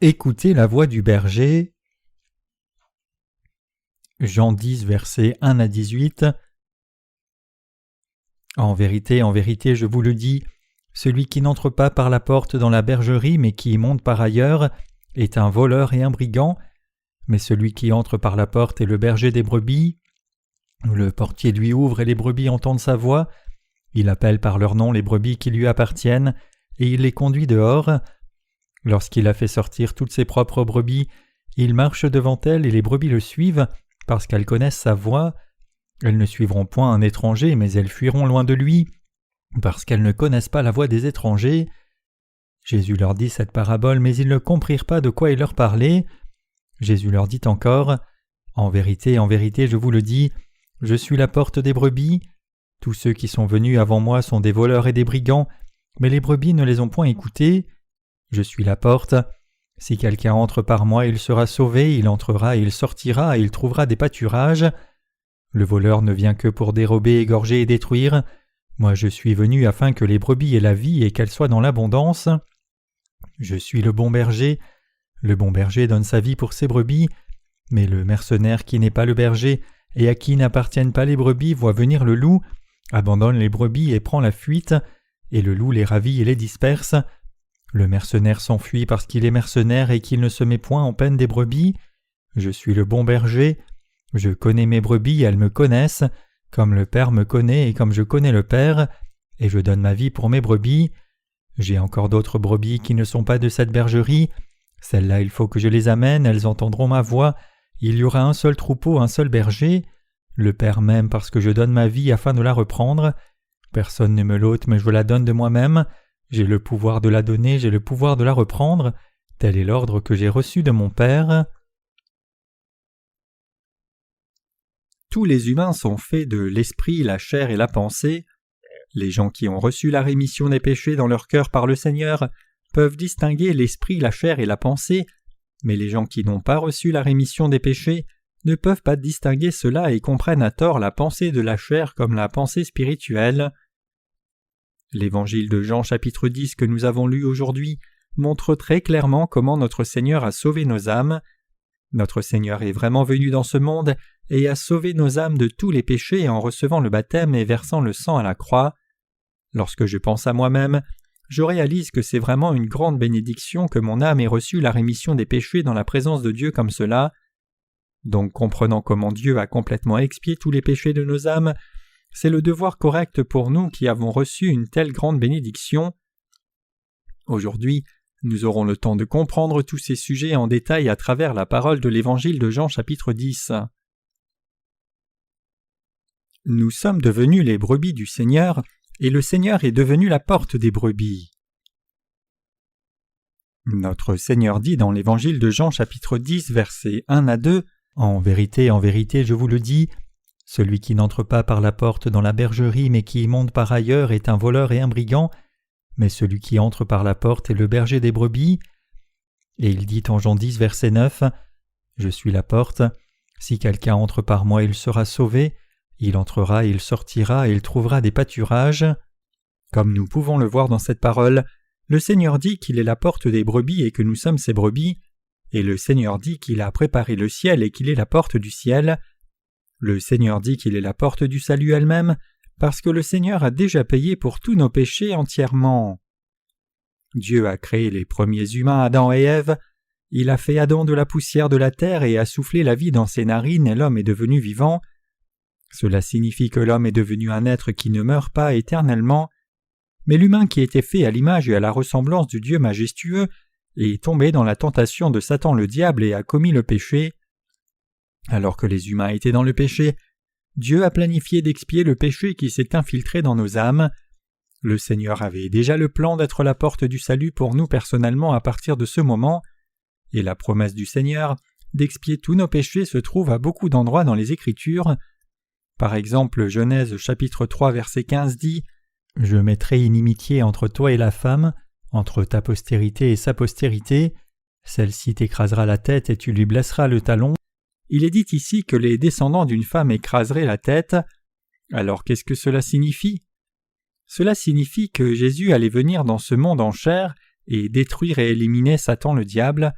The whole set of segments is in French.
Écoutez la voix du berger. Jean 10, versets 1 à 18. En vérité, je vous le dis, celui qui n'entre pas par la porte dans la bergerie, mais qui y monte par ailleurs, est un voleur et un brigand. Mais celui qui entre par la porte est le berger des brebis. Le portier lui ouvre et les brebis entendent sa voix. Il appelle par leur nom les brebis qui lui appartiennent, et il les conduit dehors. Lorsqu'il a fait sortir toutes ses propres brebis, il marche devant elles et les brebis le suivent, parce qu'elles connaissent sa voix. Elles ne suivront point un étranger, mais elles fuiront loin de lui, parce qu'elles ne connaissent pas la voix des étrangers. Jésus leur dit cette parabole, mais ils ne comprirent pas de quoi il leur parlait. Jésus leur dit encore, « En vérité, je vous le dis, je suis la porte des brebis. Tous ceux qui sont venus avant moi sont des voleurs et des brigands, mais les brebis ne les ont point écoutés. Je suis la porte. Si quelqu'un entre par moi, il sera sauvé, il entrera et il sortira et il trouvera des pâturages. Le voleur ne vient que pour dérober, égorger et détruire. Moi je suis venu afin que les brebis aient la vie et qu'elles soient dans l'abondance. Je suis le bon berger. Le bon berger donne sa vie pour ses brebis, mais le mercenaire qui n'est pas le berger et à qui n'appartiennent pas les brebis voit venir le loup, abandonne les brebis et prend la fuite, et le loup les ravit et les disperse. Le mercenaire s'enfuit parce qu'il est mercenaire et qu'il ne se met point en peine des brebis. Je suis le bon berger. Je connais mes brebis, elles me connaissent, comme le Père me connaît et comme je connais le Père, et je donne ma vie pour mes brebis. J'ai encore d'autres brebis qui ne sont pas de cette bergerie. Celles-là, il faut que je les amène, elles entendront ma voix. Il y aura un seul troupeau, un seul berger. Le Père m'aime parce que je donne ma vie afin de la reprendre. Personne ne me l'ôte, mais je la donne de moi-même. J'ai le pouvoir de la donner, j'ai le pouvoir de la reprendre. Tel est l'ordre que j'ai reçu de mon Père. Tous les humains sont faits de l'esprit, la chair et la pensée. Les gens qui ont reçu la rémission des péchés dans leur cœur par le Seigneur peuvent distinguer l'esprit, la chair et la pensée, mais les gens qui n'ont pas reçu la rémission des péchés ne peuvent pas distinguer cela et comprennent à tort la pensée de la chair comme la pensée spirituelle. L'évangile de Jean chapitre 10 que nous avons lu aujourd'hui montre très clairement comment notre Seigneur a sauvé nos âmes. Notre Seigneur est vraiment venu dans ce monde et a sauvé nos âmes de tous les péchés en recevant le baptême et versant le sang à la croix. Lorsque je pense à moi-même, je réalise que c'est vraiment une grande bénédiction que mon âme ait reçu la rémission des péchés dans la présence de Dieu comme cela. Donc, comprenant comment Dieu a complètement expié tous les péchés de nos âmes, c'est le devoir correct pour nous qui avons reçu une telle grande bénédiction. Aujourd'hui, nous aurons le temps de comprendre tous ces sujets en détail à travers la parole de l'Évangile de Jean chapitre 10. Nous sommes devenus les brebis du Seigneur, et le Seigneur est devenu la porte des brebis. Notre Seigneur dit dans l'Évangile de Jean chapitre 10, versets 1 à 2, « En vérité, je vous le dis, celui qui n'entre pas par la porte dans la bergerie mais qui y monte par ailleurs est un voleur et un brigand, mais celui qui entre par la porte est le berger des brebis. » Et il dit en Jean 10, verset 9, « Je suis la porte, si quelqu'un entre par moi il sera sauvé, il entrera et il sortira et il trouvera des pâturages. » Comme nous pouvons le voir dans cette parole, le Seigneur dit qu'il est la porte des brebis et que nous sommes ses brebis, et le Seigneur dit qu'il a préparé le ciel et qu'il est la porte du ciel. Le Seigneur dit qu'il est la porte du salut elle-même, parce que le Seigneur a déjà payé pour tous nos péchés entièrement. Dieu a créé les premiers humains, Adam et Ève. Il a fait Adam de la poussière de la terre et a soufflé la vie dans ses narines et l'homme est devenu vivant. Cela signifie que l'homme est devenu un être qui ne meurt pas éternellement. Mais l'humain qui était fait à l'image et à la ressemblance du Dieu majestueux est tombé dans la tentation de Satan le diable et a commis le péché. Alors que les humains étaient dans le péché, Dieu a planifié d'expier le péché qui s'est infiltré dans nos âmes. Le Seigneur avait déjà le plan d'être la porte du salut pour nous personnellement à partir de ce moment, et la promesse du Seigneur d'expier tous nos péchés se trouve à beaucoup d'endroits dans les Écritures. Par exemple, Genèse chapitre 3 verset 15 dit « Je mettrai inimitié entre toi et la femme, entre ta postérité et sa postérité. Celle-ci t'écrasera la tête et tu lui blesseras le talon. » Il est dit ici que les descendants d'une femme écraseraient la tête. Alors qu'est-ce que cela signifie ? Cela signifie que Jésus allait venir dans ce monde en chair et détruire et éliminer Satan le diable.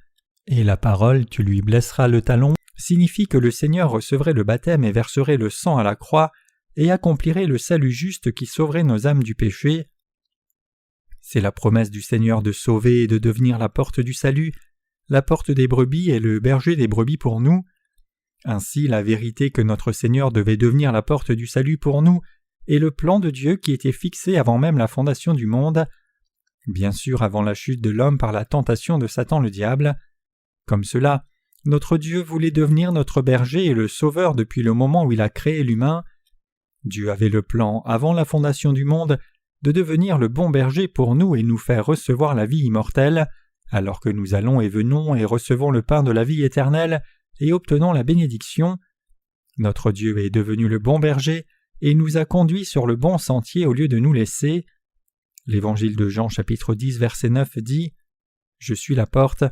Et la parole « tu lui blesseras le talon » signifie que le Seigneur recevrait le baptême et verserait le sang à la croix et accomplirait le salut juste qui sauverait nos âmes du péché. C'est la promesse du Seigneur de sauver et de devenir la porte du salut, la porte des brebis et le berger des brebis pour nous. Ainsi, la vérité que notre Seigneur devait devenir la porte du salut pour nous est le plan de Dieu qui était fixé avant même la fondation du monde, bien sûr avant la chute de l'homme par la tentation de Satan le diable. Comme cela, notre Dieu voulait devenir notre berger et le sauveur depuis le moment où il a créé l'humain. Dieu avait le plan, avant la fondation du monde, de devenir le bon berger pour nous et nous faire recevoir la vie immortelle, alors que nous allons et venons et recevons le pain de la vie éternelle et obtenons la bénédiction. Notre Dieu est devenu le bon berger et nous a conduits sur le bon sentier au lieu de nous laisser. L'Évangile de Jean chapitre 10 verset 9 dit « Je suis la porte.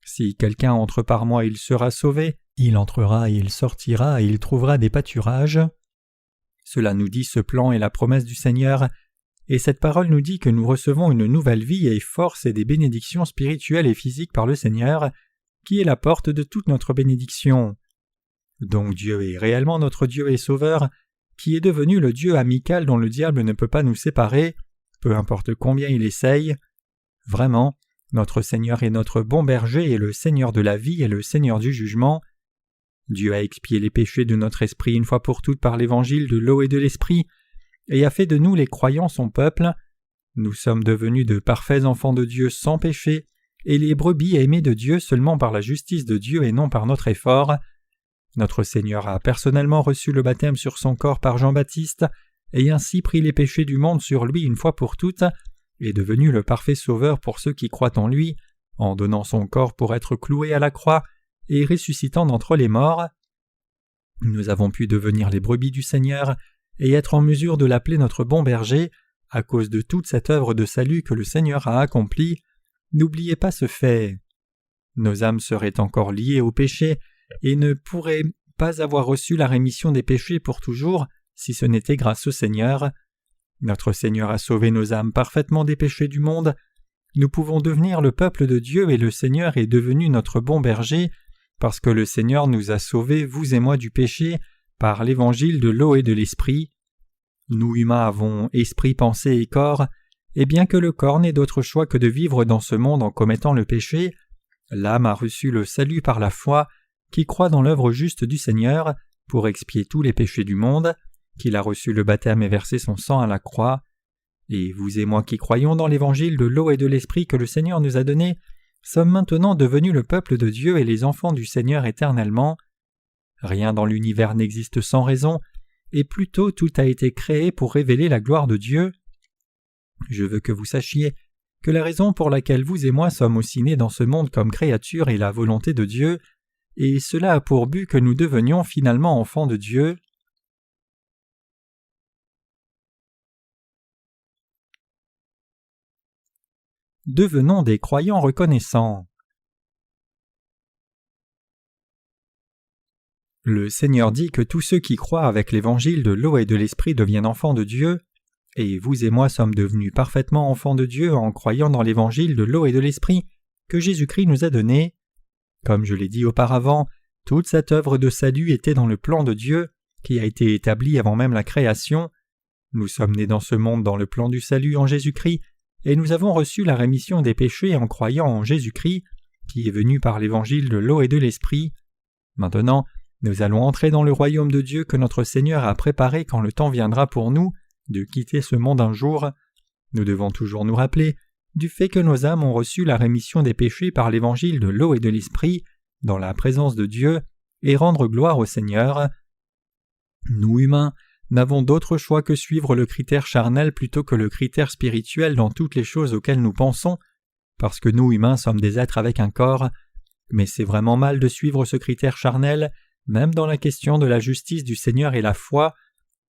Si quelqu'un entre par moi, il sera sauvé. Il entrera et il sortira et il trouvera des pâturages. » Cela nous dit ce plan est la promesse du Seigneur, et cette parole nous dit que nous recevons une nouvelle vie et force et des bénédictions spirituelles et physiques par le Seigneur, qui est la porte de toute notre bénédiction. Donc Dieu est réellement notre Dieu et Sauveur, qui est devenu le Dieu amical dont le diable ne peut pas nous séparer, peu importe combien il essaye. Vraiment, notre Seigneur est notre bon berger et le Seigneur de la vie et le Seigneur du jugement. Dieu a expié les péchés de notre esprit une fois pour toutes par l'évangile de l'eau et de l'esprit, et a fait de nous les croyants son peuple. Nous sommes devenus de parfaits enfants de Dieu sans péché, et les brebis aimées de Dieu seulement par la justice de Dieu et non par notre effort. Notre Seigneur a personnellement reçu le baptême sur son corps par Jean-Baptiste, et ainsi pris les péchés du monde sur lui une fois pour toutes, est devenu le parfait sauveur pour ceux qui croient en lui, en donnant son corps pour être cloué à la croix et ressuscitant d'entre les morts. Nous avons pu devenir les brebis du Seigneur et être en mesure de l'appeler notre bon berger à cause de toute cette œuvre de salut que le Seigneur a accomplie. N'oubliez pas ce fait. Nos âmes seraient encore liées au péché et ne pourraient pas avoir reçu la rémission des péchés pour toujours si ce n'était grâce au Seigneur. Notre Seigneur a sauvé nos âmes parfaitement des péchés du monde. Nous pouvons devenir le peuple de Dieu et le Seigneur est devenu notre bon berger parce que le Seigneur nous a sauvés, vous et moi, du péché par l'évangile de l'eau et de l'esprit. Nous humains avons esprit, pensée et corps, et bien que le corps n'ait d'autre choix que de vivre dans ce monde en commettant le péché, l'âme a reçu le salut par la foi qui croit dans l'œuvre juste du Seigneur pour expier tous les péchés du monde, qu'il a reçu le baptême et versé son sang à la croix. Et vous et moi qui croyons dans l'évangile de l'eau et de l'esprit que le Seigneur nous a donné, sommes maintenant devenus le peuple de Dieu et les enfants du Seigneur éternellement. Rien dans l'univers n'existe sans raison, et plutôt tout a été créé pour révéler la gloire de Dieu. Je veux que vous sachiez que la raison pour laquelle vous et moi sommes aussi nés dans ce monde comme créatures est la volonté de Dieu, et cela a pour but que nous devenions finalement enfants de Dieu. Devenons des croyants reconnaissants. Le Seigneur dit que tous ceux qui croient avec l'évangile de l'eau et de l'esprit deviennent enfants de Dieu, et vous et moi sommes devenus parfaitement enfants de Dieu en croyant dans l'évangile de l'eau et de l'esprit que Jésus-Christ nous a donné. Comme je l'ai dit auparavant, toute cette œuvre de salut était dans le plan de Dieu, qui a été établi avant même la création. Nous sommes nés dans ce monde dans le plan du salut en Jésus-Christ, et nous avons reçu la rémission des péchés en croyant en Jésus-Christ, qui est venu par l'évangile de l'eau et de l'esprit. Maintenant, nous allons entrer dans le royaume de Dieu que notre Seigneur a préparé quand le temps viendra pour nous de quitter ce monde un jour. Nous devons toujours nous rappeler du fait que nos âmes ont reçu la rémission des péchés par l'évangile de l'eau et de l'esprit, dans la présence de Dieu, et rendre gloire au Seigneur. Nous, humains, n'avons d'autre choix que suivre le critère charnel plutôt que le critère spirituel dans toutes les choses auxquelles nous pensons, parce que nous, humains, sommes des êtres avec un corps, mais c'est vraiment mal de suivre ce critère charnel, même dans la question de la justice du Seigneur et la foi.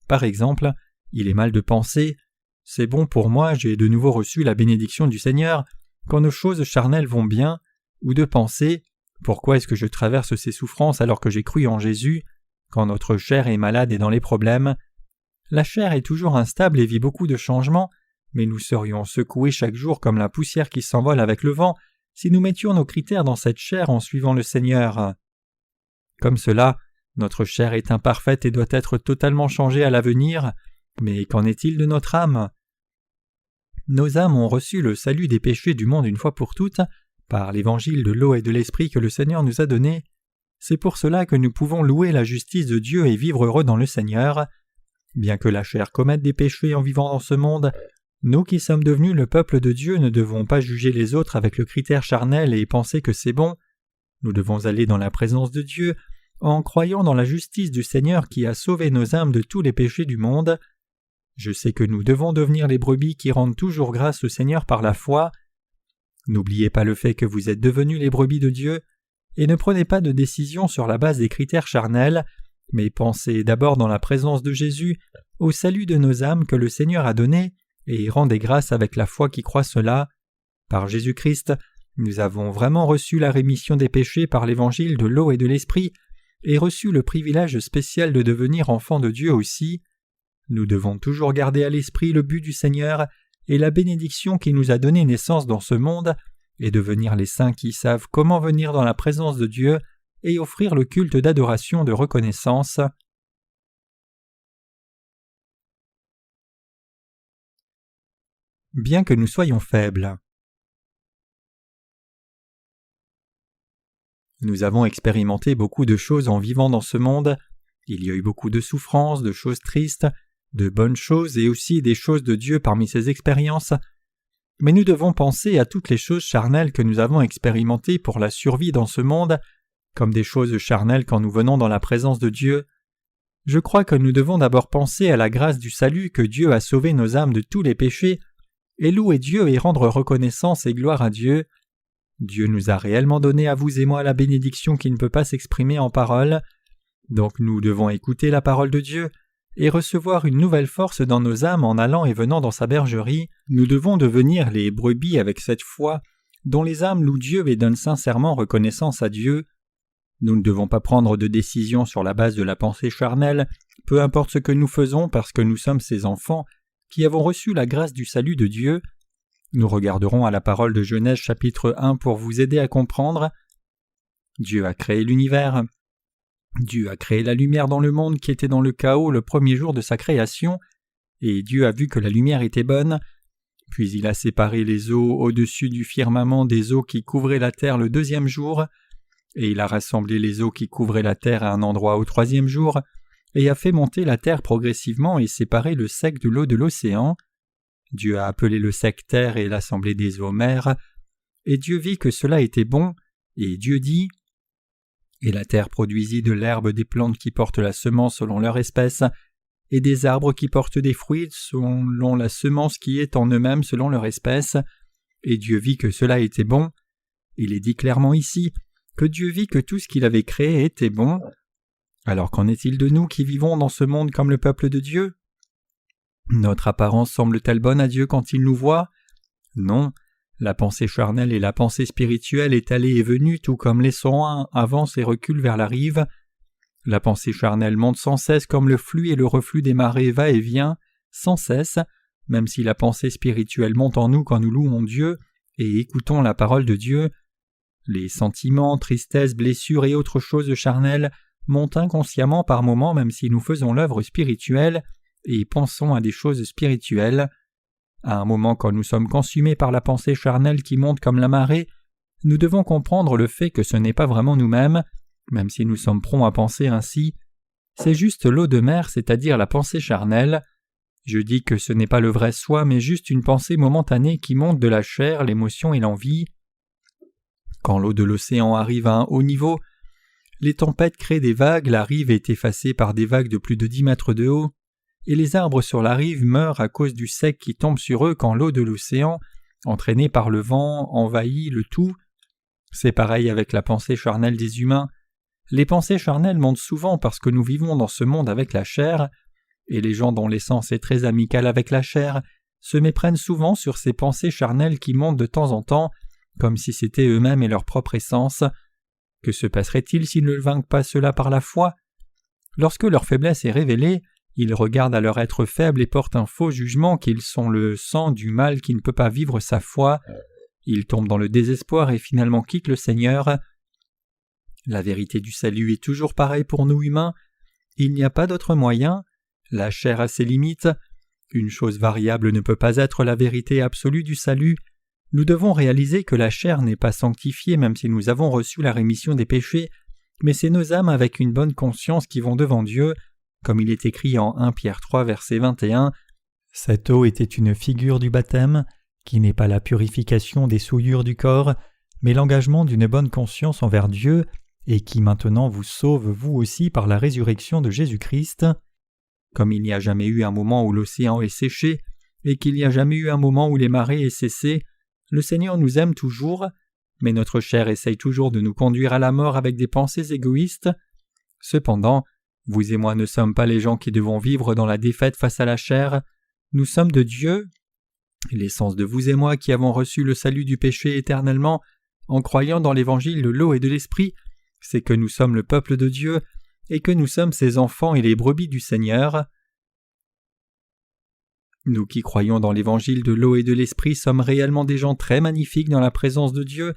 Par exemple, il est mal de penser « C'est bon pour moi, j'ai de nouveau reçu la bénédiction du Seigneur » quand nos choses charnelles vont bien, ou de penser « Pourquoi est-ce que je traverse ces souffrances alors que j'ai cru en Jésus » quand notre chair est malade et dans les problèmes. La chair est toujours instable et vit beaucoup de changements, mais nous serions secoués chaque jour comme la poussière qui s'envole avec le vent si nous mettions nos critères dans cette chair en suivant le Seigneur. Comme cela, notre chair est imparfaite et doit être totalement changée à l'avenir, mais qu'en est-il de notre âme ? Nos âmes ont reçu le salut des péchés du monde une fois pour toutes, par l'évangile de l'eau et de l'esprit que le Seigneur nous a donné. C'est pour cela que nous pouvons louer la justice de Dieu et vivre heureux dans le Seigneur. Bien que la chair commette des péchés en vivant dans ce monde, nous qui sommes devenus le peuple de Dieu ne devons pas juger les autres avec le critère charnel et penser que c'est bon. Nous devons aller dans la présence de Dieu en croyant dans la justice du Seigneur qui a sauvé nos âmes de tous les péchés du monde. Je sais que nous devons devenir les brebis qui rendent toujours grâce au Seigneur par la foi. N'oubliez pas le fait que vous êtes devenus les brebis de Dieu, et ne prenez pas de décision sur la base des critères charnels, mais pensez d'abord dans la présence de Jésus au salut de nos âmes que le Seigneur a donné, et rendez grâce avec la foi qui croit cela. Par Jésus-Christ, nous avons vraiment reçu la rémission des péchés par l'évangile de l'eau et de l'esprit, et reçu le privilège spécial de devenir enfants de Dieu aussi. Nous devons toujours garder à l'esprit le but du Seigneur et la bénédiction qui nous a donné naissance dans ce monde, et devenir les saints qui savent comment venir dans la présence de Dieu et offrir le culte d'adoration de reconnaissance. Bien que nous soyons faibles. Nous avons expérimenté beaucoup de choses en vivant dans ce monde. Il y a eu beaucoup de souffrances, de choses tristes, de bonnes choses et aussi des choses de Dieu parmi ces expériences. Mais nous devons penser à toutes les choses charnelles que nous avons expérimentées pour la survie dans ce monde, comme des choses charnelles quand nous venons dans la présence de Dieu. Je crois que nous devons d'abord penser à la grâce du salut que Dieu a sauvé nos âmes de tous les péchés, et louer Dieu et rendre reconnaissance et gloire à Dieu. Dieu nous a réellement donné à vous et moi la bénédiction qui ne peut pas s'exprimer en paroles. Donc nous devons écouter la parole de Dieu et recevoir une nouvelle force dans nos âmes en allant et venant dans sa bergerie. Nous devons devenir les brebis avec cette foi dont les âmes louent Dieu et donnent sincèrement reconnaissance à Dieu. Nous ne devons pas prendre de décision sur la base de la pensée charnelle, peu importe ce que nous faisons parce que nous sommes ses enfants qui avons reçu la grâce du salut de Dieu. Nous regarderons à la parole de Genèse chapitre 1 pour vous aider à comprendre. Dieu a créé l'univers. Dieu a créé la lumière dans le monde qui était dans le chaos le premier jour de sa création, et Dieu a vu que la lumière était bonne. Puis il a séparé les eaux au-dessus du firmament des eaux qui couvraient la terre le deuxième jour, et il a rassemblé les eaux qui couvraient la terre à un endroit au troisième jour, et a fait monter la terre progressivement et séparé le sec de l'eau de l'océan. Dieu a appelé le sec terre et l'assemblée des eaux mer, et Dieu vit que cela était bon, et Dieu dit « Et la terre produisit de l'herbe des plantes qui portent la semence selon leur espèce, et des arbres qui portent des fruits selon la semence qui est en eux-mêmes selon leur espèce. Et Dieu vit que cela était bon. » Il est dit clairement ici que Dieu vit que tout ce qu'il avait créé était bon. Alors qu'en est-il de nous qui vivons dans ce monde comme le peuple de Dieu ? Notre apparence semble-t-elle bonne à Dieu quand il nous voit ? Non. La pensée charnelle et la pensée spirituelle est allée et venue tout comme les sons avancent et reculent vers la rive. La pensée charnelle monte sans cesse comme le flux et le reflux des marées va et vient, sans cesse, même si la pensée spirituelle monte en nous quand nous louons Dieu et écoutons la parole de Dieu. Les sentiments, tristesses, blessures et autres choses charnelles montent inconsciemment par moments même si nous faisons l'œuvre spirituelle et pensons à des choses spirituelles. À un moment quand nous sommes consumés par la pensée charnelle qui monte comme la marée, nous devons comprendre le fait que ce n'est pas vraiment nous-mêmes, même si nous sommes prompts à penser ainsi. C'est juste l'eau de mer, c'est-à-dire la pensée charnelle. Je dis que ce n'est pas le vrai soi, mais juste une pensée momentanée qui monte de la chair, l'émotion et l'envie. Quand l'eau de l'océan arrive à un haut niveau, les tempêtes créent des vagues, la rive est effacée par des vagues de plus de 10 mètres de haut, et les arbres sur la rive meurent à cause du sec qui tombe sur eux quand l'eau de l'océan, entraînée par le vent, envahit le tout. C'est pareil avec la pensée charnelle des humains. Les pensées charnelles montent souvent parce que nous vivons dans ce monde avec la chair, et les gens dont l'essence est très amicale avec la chair se méprennent souvent sur ces pensées charnelles qui montent de temps en temps, comme si c'était eux-mêmes et leur propre essence. Que se passerait-il s'ils ne vainquent pas cela par la foi ? Lorsque leur faiblesse est révélée, ils regardent à leur être faible et portent un faux jugement qu'ils sont le sang du mal qui ne peut pas vivre sa foi. Ils tombent dans le désespoir et finalement quittent le Seigneur. La vérité du salut est toujours pareille pour nous humains. Il n'y a pas d'autre moyen. La chair a ses limites. Une chose variable ne peut pas être la vérité absolue du salut. Nous devons réaliser que la chair n'est pas sanctifiée même si nous avons reçu la rémission des péchés, mais c'est nos âmes avec une bonne conscience qui vont devant Dieu, comme il est écrit en 1 Pierre 3 verset 21. Cette eau était une figure du baptême, qui n'est pas la purification des souillures du corps, mais l'engagement d'une bonne conscience envers Dieu, et qui maintenant vous sauve vous aussi par la résurrection de Jésus-Christ. Comme il n'y a jamais eu un moment où l'océan est séché, et qu'il n'y a jamais eu un moment où les marées aient cessé, le Seigneur nous aime toujours, mais notre chair essaye toujours de nous conduire à la mort avec des pensées égoïstes. Cependant, vous et moi ne sommes pas les gens qui devons vivre dans la défaite face à la chair. Nous sommes de Dieu. L'essence de vous et moi qui avons reçu le salut du péché éternellement en croyant dans l'évangile de l'eau et de l'esprit, c'est que nous sommes le peuple de Dieu et que nous sommes ses enfants et les brebis du Seigneur. Nous qui croyons dans l'évangile de l'eau et de l'esprit sommes réellement des gens très magnifiques dans la présence de Dieu,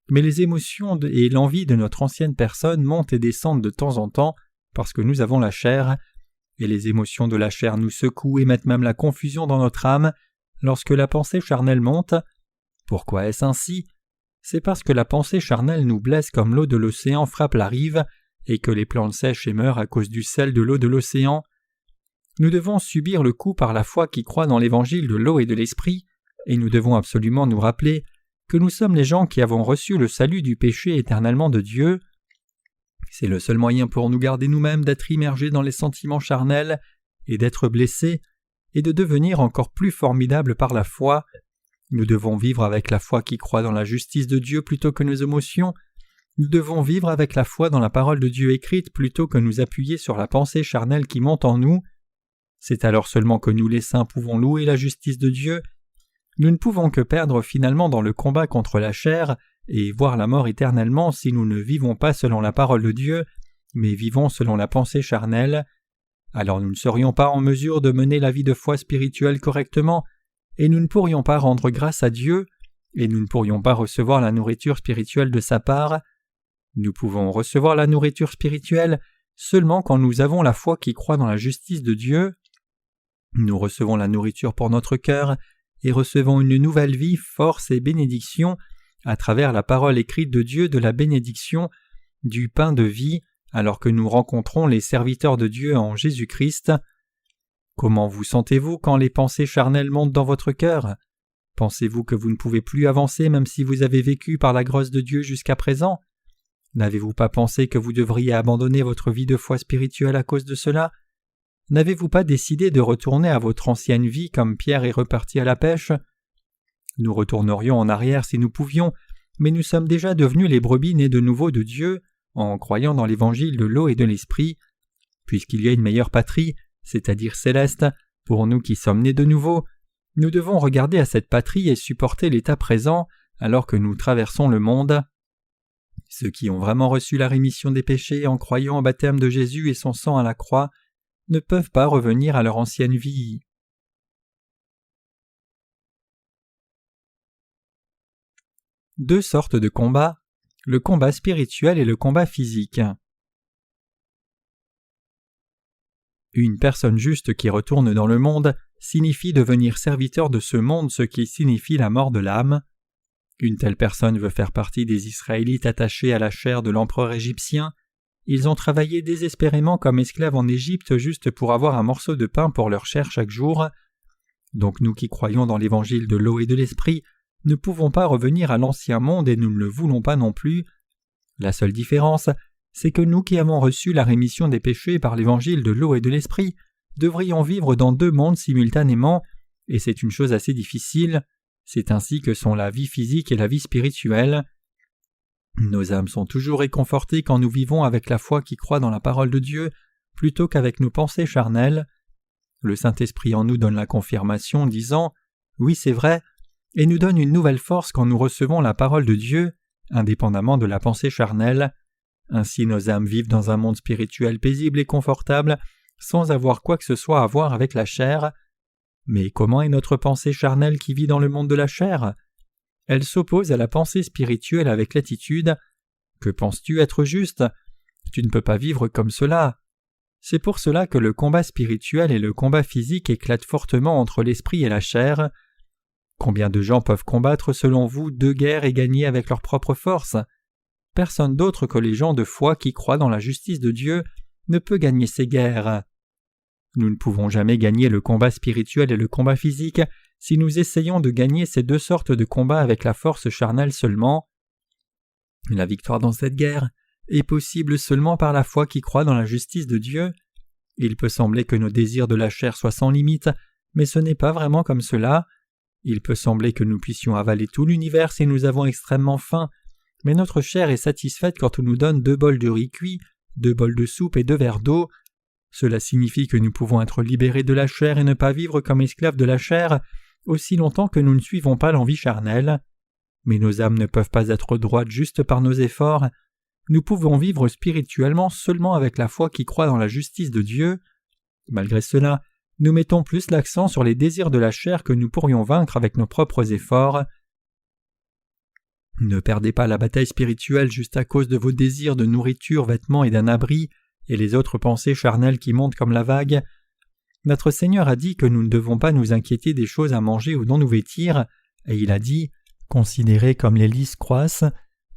mais les émotions et l'envie de notre ancienne personne montent et descendent de temps en temps parce que nous avons la chair, et les émotions de la chair nous secouent et mettent même la confusion dans notre âme lorsque la pensée charnelle monte. Pourquoi est-ce ainsi? C'est parce que la pensée charnelle nous blesse comme l'eau de l'océan frappe la rive et que les plantes sèchent et meurent à cause du sel de l'eau de l'océan. Nous devons subir le coup par la foi qui croit dans l'évangile de l'eau et de l'esprit, et nous devons absolument nous rappeler que nous sommes les gens qui avons reçu le salut du péché éternellement de Dieu. C'est le seul moyen pour nous garder nous-mêmes d'être immergés dans les sentiments charnels et d'être blessés, et de devenir encore plus formidables par la foi. Nous devons vivre avec la foi qui croit dans la justice de Dieu plutôt que nos émotions. Nous devons vivre avec la foi dans la parole de Dieu écrite plutôt que nous appuyer sur la pensée charnelle qui monte en nous. C'est alors seulement que nous les saints pouvons louer la justice de Dieu. Nous ne pouvons que perdre finalement dans le combat contre la chair et voir la mort éternellement si nous ne vivons pas selon la parole de Dieu, mais vivons selon la pensée charnelle. Alors nous ne serions pas en mesure de mener la vie de foi spirituelle correctement, et nous ne pourrions pas rendre grâce à Dieu, et nous ne pourrions pas recevoir la nourriture spirituelle de sa part. Nous pouvons recevoir la nourriture spirituelle seulement quand nous avons la foi qui croit dans la justice de Dieu. Nous recevons la nourriture pour notre cœur et recevons une nouvelle vie, force et bénédiction à travers la parole écrite de Dieu de la bénédiction, du pain de vie, alors que nous rencontrons les serviteurs de Dieu en Jésus-Christ. Comment vous sentez-vous quand les pensées charnelles montent dans votre cœur? Pensez-vous que vous ne pouvez plus avancer même si vous avez vécu par la grâce de Dieu jusqu'à présent? N'avez-vous pas pensé que vous devriez abandonner votre vie de foi spirituelle à cause de cela? N'avez-vous pas décidé de retourner à votre ancienne vie comme Pierre est reparti à la pêche? Nous retournerions en arrière si nous pouvions, mais nous sommes déjà devenus les brebis nées de nouveau de Dieu en croyant dans l'évangile de l'eau et de l'esprit. Puisqu'il y a une meilleure patrie, c'est-à-dire céleste, pour nous qui sommes nés de nouveau, nous devons regarder à cette patrie et supporter l'état présent alors que nous traversons le monde. Ceux qui ont vraiment reçu la rémission des péchés en croyant au baptême de Jésus et son sang à la croix ne peuvent pas revenir à leur ancienne vie. Deux sortes de combats, le combat spirituel et le combat physique. Une personne juste qui retourne dans le monde signifie devenir serviteur de ce monde, ce qui signifie la mort de l'âme. Une telle personne veut faire partie des Israélites attachés à la chair de l'empereur égyptien. Ils ont travaillé désespérément comme esclaves en Égypte juste pour avoir un morceau de pain pour leur chair chaque jour. Donc nous qui croyons dans l'évangile de l'eau et de l'esprit ne pouvons pas revenir à l'ancien monde et nous ne le voulons pas non plus. La seule différence, c'est que nous qui avons reçu la rémission des péchés par l'évangile de l'eau et de l'esprit devrions vivre dans deux mondes simultanément, et c'est une chose assez difficile. C'est ainsi que sont la vie physique et la vie spirituelle. Nos âmes sont toujours réconfortées quand nous vivons avec la foi qui croit dans la parole de Dieu, plutôt qu'avec nos pensées charnelles. Le Saint-Esprit en nous donne la confirmation, disant « Oui, c'est vrai », et nous donne une nouvelle force quand nous recevons la parole de Dieu, indépendamment de la pensée charnelle. Ainsi nos âmes vivent dans un monde spirituel paisible et confortable, sans avoir quoi que ce soit à voir avec la chair. Mais comment est notre pensée charnelle qui vit dans le monde de la chair? elle s'oppose à la pensée spirituelle avec l'attitude « Que penses-tu être juste ? Tu ne peux pas vivre comme cela ». C'est pour cela que le combat spirituel et le combat physique éclatent fortement entre l'esprit et la chair. Combien de gens peuvent combattre selon vous 2 guerres et gagner avec leur propre force ? Personne d'autre que les gens de foi qui croient dans la justice de Dieu ne peut gagner ces guerres. Nous ne pouvons jamais gagner le combat spirituel et le combat physique si nous essayons de gagner ces 2 sortes de combats avec la force charnelle seulement. La victoire dans cette guerre est possible seulement par la foi qui croit dans la justice de Dieu. Il peut sembler que nos désirs de la chair soient sans limite, mais ce n'est pas vraiment comme cela. Il peut sembler que nous puissions avaler tout l'univers si nous avons extrêmement faim, mais notre chair est satisfaite quand on nous donne 2 bols de riz cuit, 2 bols de soupe et 2 verres d'eau. Cela signifie que nous pouvons être libérés de la chair et ne pas vivre comme esclaves de la chair aussi longtemps que nous ne suivons pas l'envie charnelle. Mais nos âmes ne peuvent pas être droites juste par nos efforts. Nous pouvons vivre spirituellement seulement avec la foi qui croit dans la justice de Dieu. Malgré cela, nous mettons plus l'accent sur les désirs de la chair que nous pourrions vaincre avec nos propres efforts. Ne perdez pas la bataille spirituelle juste à cause de vos désirs de nourriture, vêtements et d'un abri, et les autres pensées charnelles qui montent comme la vague. Notre Seigneur a dit que nous ne devons pas nous inquiéter des choses à manger ou dont nous vêtir, et il a dit « Considérez comme les lys croissent,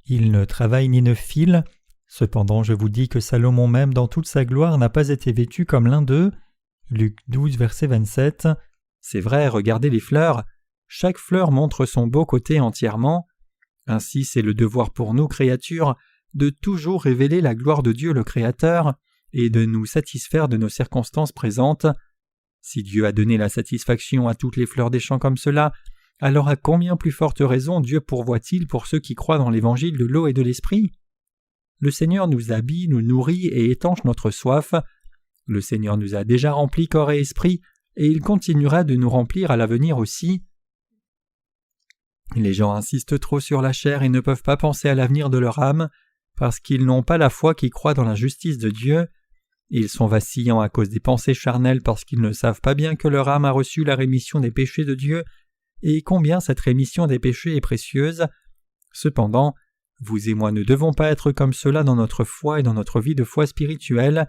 ils ne travaillent ni ne filent. Cependant je vous dis que Salomon même dans toute sa gloire n'a pas été vêtu comme l'un d'eux. » Luc 12, verset 27. C'est vrai, regardez les fleurs. Chaque fleur montre son beau côté entièrement. Ainsi c'est le devoir pour nous, créatures, de toujours révéler la gloire de Dieu le Créateur et de nous satisfaire de nos circonstances présentes. Si Dieu a donné la satisfaction à toutes les fleurs des champs comme cela, alors à combien plus forte raison Dieu pourvoit-il pour ceux qui croient dans l'évangile de l'eau et de l'esprit ? Le Seigneur nous habille, nous nourrit et étanche notre soif. Le Seigneur nous a déjà remplis corps et esprit, et il continuera de nous remplir à l'avenir aussi. Les gens insistent trop sur la chair et ne peuvent pas penser à l'avenir de leur âme, parce qu'ils n'ont pas la foi qui croit dans la justice de Dieu. Ils sont vacillants à cause des pensées charnelles parce qu'ils ne savent pas bien que leur âme a reçu la rémission des péchés de Dieu, et combien cette rémission des péchés est précieuse. Cependant, vous et moi ne devons pas être comme cela dans notre foi et dans notre vie de foi spirituelle.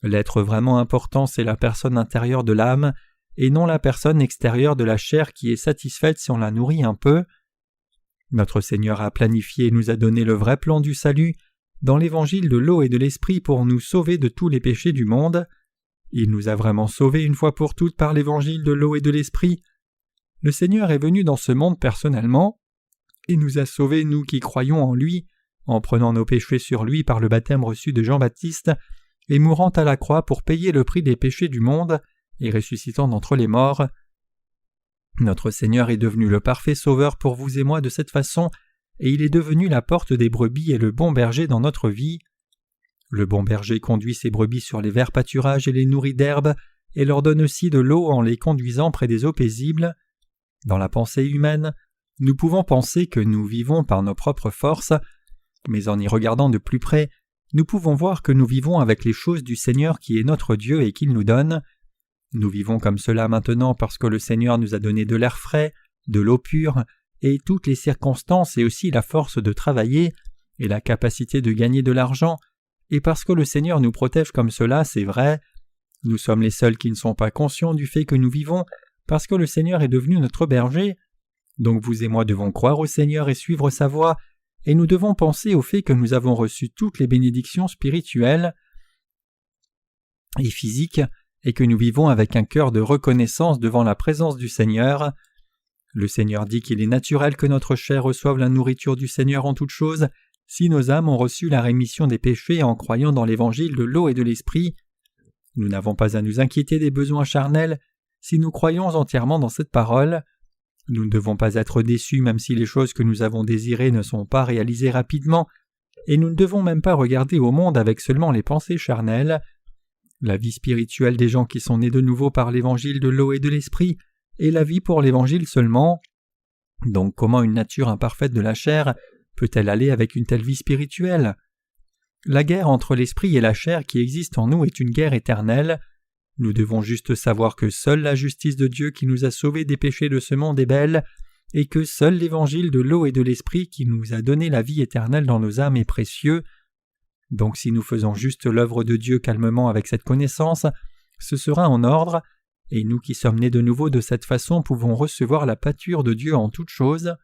L'être vraiment important, c'est la personne intérieure de l'âme, et non la personne extérieure de la chair qui est satisfaite si on la nourrit un peu. Notre Seigneur a planifié et nous a donné le vrai plan du salut dans l'évangile de l'eau et de l'esprit pour nous sauver de tous les péchés du monde. Il nous a vraiment sauvés une fois pour toutes par l'évangile de l'eau et de l'esprit. Le Seigneur est venu dans ce monde personnellement et nous a sauvés, nous qui croyons en lui, en prenant nos péchés sur lui par le baptême reçu de Jean-Baptiste et mourant à la croix pour payer le prix des péchés du monde et ressuscitant d'entre les morts. Notre Seigneur est devenu le parfait sauveur pour vous et moi de cette façon, et il est devenu la porte des brebis et le bon berger dans notre vie. Le bon berger conduit ses brebis sur les verts pâturages et les nourrit d'herbe, et leur donne aussi de l'eau en les conduisant près des eaux paisibles. Dans la pensée humaine, nous pouvons penser que nous vivons par nos propres forces, mais en y regardant de plus près, nous pouvons voir que nous vivons avec les choses du Seigneur qui est notre Dieu et qu'il nous donne. Nous vivons comme cela maintenant parce que le Seigneur nous a donné de l'air frais, de l'eau pure, et toutes les circonstances et aussi la force de travailler et la capacité de gagner de l'argent, et parce que le Seigneur nous protège comme cela, c'est vrai. Nous sommes les seuls qui ne sont pas conscients du fait que nous vivons parce que le Seigneur est devenu notre berger. Donc vous et moi devons croire au Seigneur et suivre sa voie, et nous devons penser au fait que nous avons reçu toutes les bénédictions spirituelles et physiques, et que nous vivons avec un cœur de reconnaissance devant la présence du Seigneur. Le Seigneur dit qu'il est naturel que notre chair reçoive la nourriture du Seigneur en toutes choses, si nos âmes ont reçu la rémission des péchés en croyant dans l'évangile de l'eau et de l'esprit. Nous n'avons pas à nous inquiéter des besoins charnels si nous croyons entièrement dans cette parole. Nous ne devons pas être déçus même si les choses que nous avons désirées ne sont pas réalisées rapidement, et nous ne devons même pas regarder au monde avec seulement les pensées charnelles. La vie spirituelle des gens qui sont nés de nouveau par l'évangile de l'eau et de l'esprit est la vie pour l'évangile seulement. Donc comment une nature imparfaite de la chair peut-elle aller avec une telle vie spirituelle ? La guerre entre l'esprit et la chair qui existe en nous est une guerre éternelle. Nous devons juste savoir que seule la justice de Dieu qui nous a sauvés des péchés de ce monde est belle, et que seul l'évangile de l'eau et de l'esprit qui nous a donné la vie éternelle dans nos âmes est précieux. Donc si nous faisons juste l'œuvre de Dieu calmement avec cette connaissance, ce sera en ordre, et nous qui sommes nés de nouveau de cette façon pouvons recevoir la pâture de Dieu en toutes choses.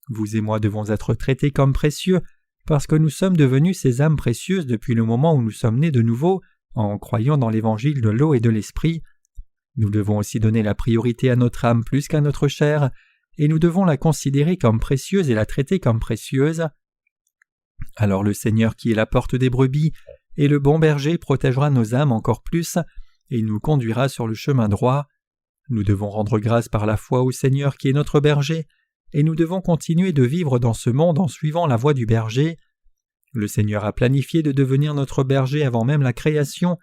Vous et moi devons être traités comme précieux, parce que nous sommes devenus ces âmes précieuses depuis le moment où nous sommes nés de nouveau, en croyant dans l'évangile de l'eau et de l'esprit. Nous devons aussi donner la priorité à notre âme plus qu'à notre chair, et nous devons la considérer comme précieuse et la traiter comme précieuse. Alors le Seigneur qui est la porte des brebis et le bon berger protégera nos âmes encore plus, et il nous conduira sur le chemin droit. Nous devons rendre grâce par la foi au Seigneur qui est notre berger, et nous devons continuer de vivre dans ce monde en suivant la voie du berger. Le Seigneur a planifié de devenir notre berger avant même la création.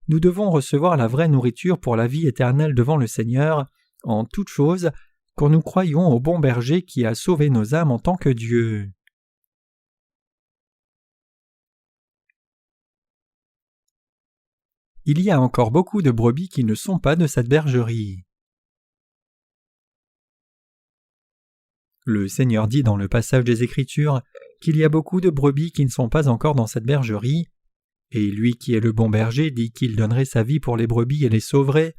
Nous devons recevoir la vraie nourriture pour la vie éternelle devant le Seigneur, en toutes choses, quand nous croyons au bon berger qui a sauvé nos âmes en tant que Dieu. Il y a encore beaucoup de brebis qui ne sont pas de cette bergerie. Le Seigneur dit dans le passage des Écritures qu'il y a beaucoup de brebis qui ne sont pas encore dans cette bergerie, et lui qui est le bon berger dit qu'il donnerait sa vie pour les brebis et les sauverait.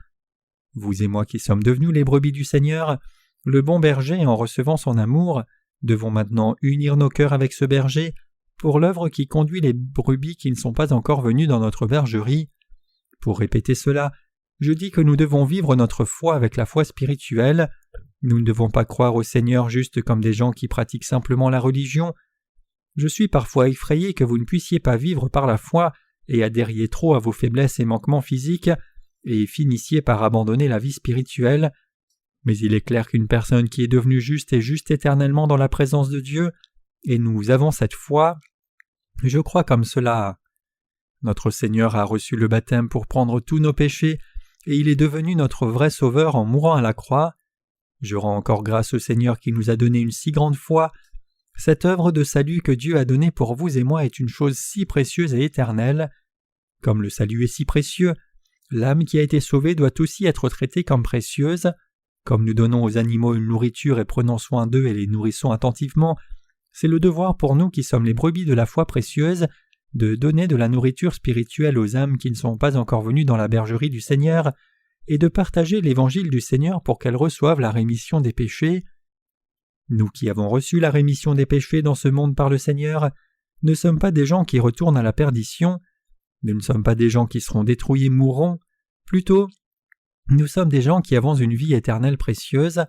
Vous et moi qui sommes devenus les brebis du Seigneur, le bon berger, en recevant son amour, devons maintenant unir nos cœurs avec ce berger pour l'œuvre qui conduit les brebis qui ne sont pas encore venues dans notre bergerie. Pour répéter cela, je dis que nous devons vivre notre foi avec la foi spirituelle. Nous ne devons pas croire au Seigneur juste comme des gens qui pratiquent simplement la religion. Je suis parfois effrayé que vous ne puissiez pas vivre par la foi et adhériez trop à vos faiblesses et manquements physiques et finissiez par abandonner la vie spirituelle. Mais il est clair qu'une personne qui est devenue juste est juste éternellement dans la présence de Dieu, et nous avons cette foi. Je crois comme cela. Notre Seigneur a reçu le baptême pour prendre tous nos péchés, et il est devenu notre vrai Sauveur en mourant à la croix. Je rends encore grâce au Seigneur qui nous a donné une si grande foi. Cette œuvre de salut que Dieu a donnée pour vous et moi est une chose si précieuse et éternelle. Comme le salut est si précieux, l'âme qui a été sauvée doit aussi être traitée comme précieuse. Comme nous donnons aux animaux une nourriture et prenons soin d'eux et les nourrissons attentivement, c'est le devoir pour nous qui sommes les brebis de la foi précieuse de donner de la nourriture spirituelle aux âmes qui ne sont pas encore venues dans la bergerie du Seigneur et de partager l'évangile du Seigneur pour qu'elles reçoivent la rémission des péchés. Nous qui avons reçu la rémission des péchés dans ce monde par le Seigneur, ne sommes pas des gens qui retournent à la perdition, nous ne sommes pas des gens qui seront détruits et mourront, plutôt, nous sommes des gens qui avons une vie éternelle précieuse.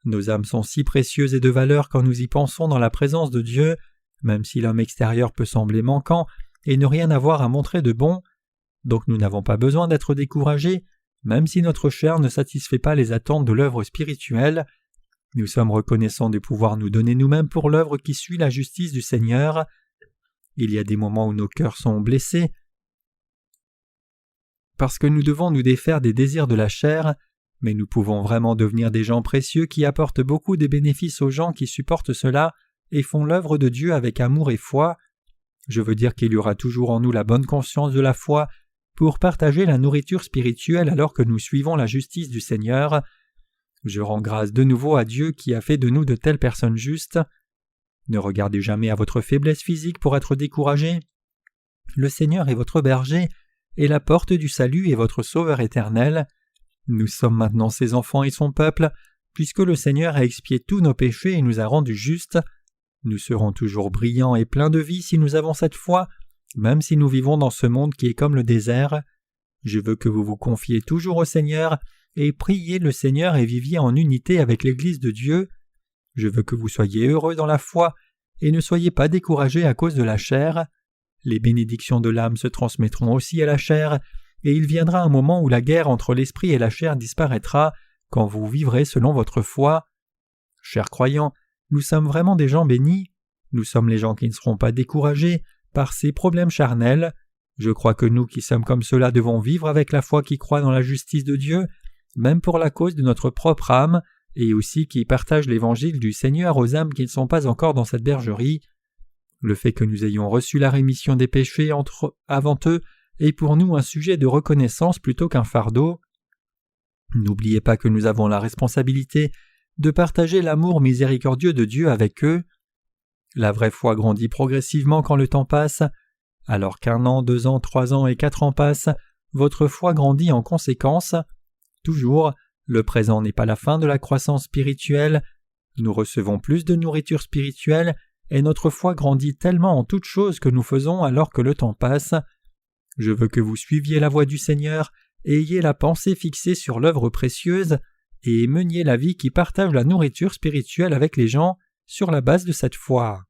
Nos âmes sont si précieuses et de valeur quand nous y pensons dans la présence de Dieu, même si l'homme extérieur peut sembler manquant et ne rien avoir à montrer de bon. Donc nous n'avons pas besoin d'être découragés, même si notre chair ne satisfait pas les attentes de l'œuvre spirituelle. Nous sommes reconnaissants de pouvoir nous donner nous-mêmes pour l'œuvre qui suit la justice du Seigneur. Il y a des moments où nos cœurs sont blessés, parce que nous devons nous défaire des désirs de la chair, mais nous pouvons vraiment devenir des gens précieux qui apportent beaucoup de bénéfices aux gens qui supportent cela et font l'œuvre de Dieu avec amour et foi. Je veux dire qu'il y aura toujours en nous la bonne conscience de la foi pour partager la nourriture spirituelle alors que nous suivons la justice du Seigneur. Je rends grâce de nouveau à Dieu qui a fait de nous de telles personnes justes. Ne regardez jamais à votre faiblesse physique pour être découragé. Le Seigneur est votre berger, et la porte du salut est votre Sauveur éternel. Nous sommes maintenant ses enfants et son peuple, puisque le Seigneur a expié tous nos péchés et nous a rendus justes. Nous serons toujours brillants et pleins de vie si nous avons cette foi, même si nous vivons dans ce monde qui est comme le désert. Je veux que vous vous confiez toujours au Seigneur et priez le Seigneur et viviez en unité avec l'Église de Dieu. Je veux que vous soyez heureux dans la foi et ne soyez pas découragés à cause de la chair. Les bénédictions de l'âme se transmettront aussi à la chair, et il viendra un moment où la guerre entre l'esprit et la chair disparaîtra quand vous vivrez selon votre foi. Chers croyants, nous sommes vraiment des gens bénis. Nous sommes les gens qui ne seront pas découragés par ces problèmes charnels. Je crois que nous qui sommes comme cela devons vivre avec la foi qui croit dans la justice de Dieu, même pour la cause de notre propre âme, et aussi qui partage l'évangile du Seigneur aux âmes qui ne sont pas encore dans cette bergerie. Le fait que nous ayons reçu la rémission des péchés avant eux est pour nous un sujet de reconnaissance plutôt qu'un fardeau. N'oubliez pas que nous avons la responsabilité de partager l'amour miséricordieux de Dieu avec eux. La vraie foi grandit progressivement quand le temps passe. Alors qu'1 an, 2 ans, 3 ans et 4 ans passent, votre foi grandit en conséquence. Toujours, le présent n'est pas la fin de la croissance spirituelle. Nous recevons plus de nourriture spirituelle et notre foi grandit tellement en toutes choses que nous faisons alors que le temps passe. Je veux que vous suiviez la voie du Seigneur et ayez la pensée fixée sur l'œuvre précieuse et meniez la vie qui partage la nourriture spirituelle avec les gens sur la base de cette foi.